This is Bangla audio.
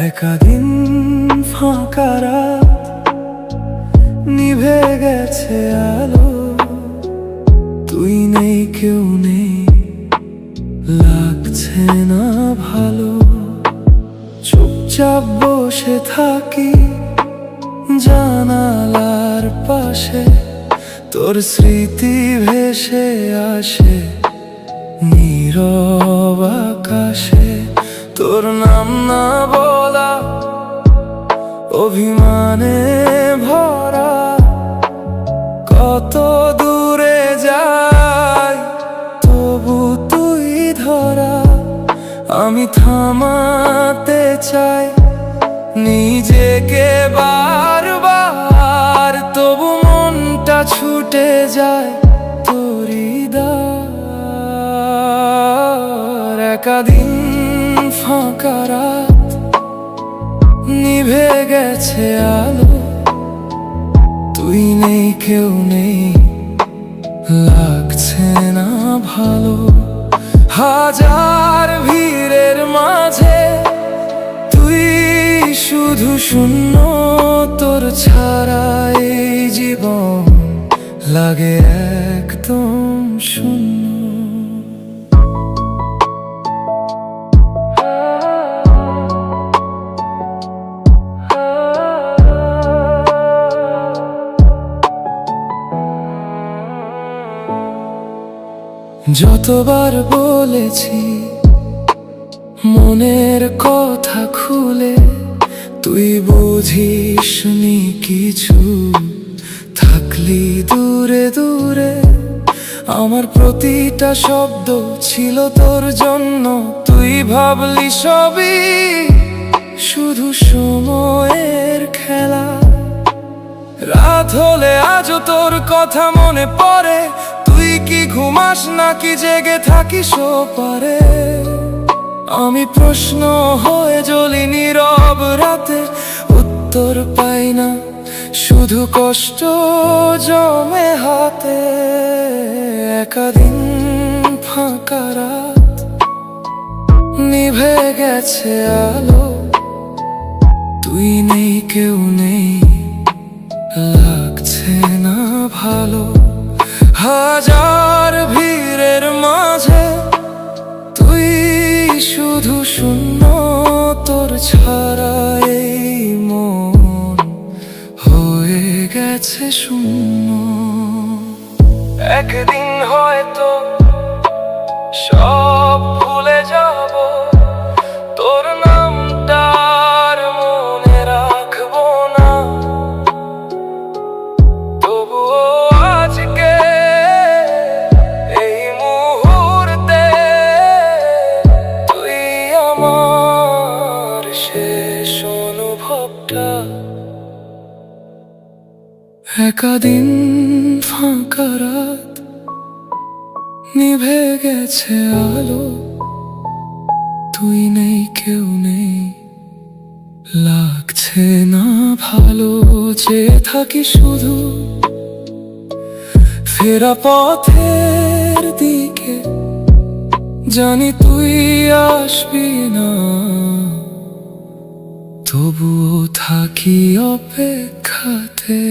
একাদিন ফাঁকা রাত, নিভে গেছে আলো, তুই নেই কেউ নেই, লাগছে না ভালো। চুপচাপ বসে থাকি জানালার পাশে, তোর স্মৃতি ভেসে আসে নীরব আকাশে। তোর নাম না বলা অভিমানে ভরা, কত দূরে যাই তবু তুই ধরা। আমি থামাতে চাই নিজেকে বারবার, তবু মনটা ছুটে যায় তোরই দ্বার। একাদিন ফাঁকা রাত, নিভে গেছে আলো, তুই নেই কেউ নেই, লাগছে না ভালো। হাজার ভিড়ের মাঝে তুই শুধু শূন্য, তোর ছাড়া এই জীবন লাগে একদম শূন্য। যতবার বলেছি মনের কথা খুলে, তুই বুঝিসনি কিছু, থাকলি দূরে দূরে। আমার প্রতিটা শব্দ ছিল তোর জন্য, তুই ভাবলি সবই শুধু সময়ের খেলা। রাত হলে আজও তোর কথা মনে পড়ে, তুই কি ঘুমাস নাকি জেগে থাকিস ওপারে। আমি প্রশ্ন হয়ে জ্বলি নীরব রাতে, উত্তর পাই না, শুধু কষ্ট জমে হাতে। একাদিন ফাঁকা রাত, নিভে গেছে আলো, তুই নেই কেউ নেই, লাগছে না ভালো। হাজার ভিড়ের মাঝে তুই শুধু শূন্য, তোর ছাড়া এই মন হয়ে গেছে শূন্য। একদিন হয়তো সব ভুলে যাব, তোর নামটা আর মনে রাখবো না, তবুও আজকে এই মুহূর্তে তুই আমার শেষ অনুভবটা। একাদিন ফাঁকা রাত, নিভে গেছে আলো, তুই নেই কেউ নেই, লাগছে না ভালো। চেয়ে থাকি শুধু ফেরা পথের দিকে, জানি তুই আসবি না, তবুও থাকি অপেক্ষাতে।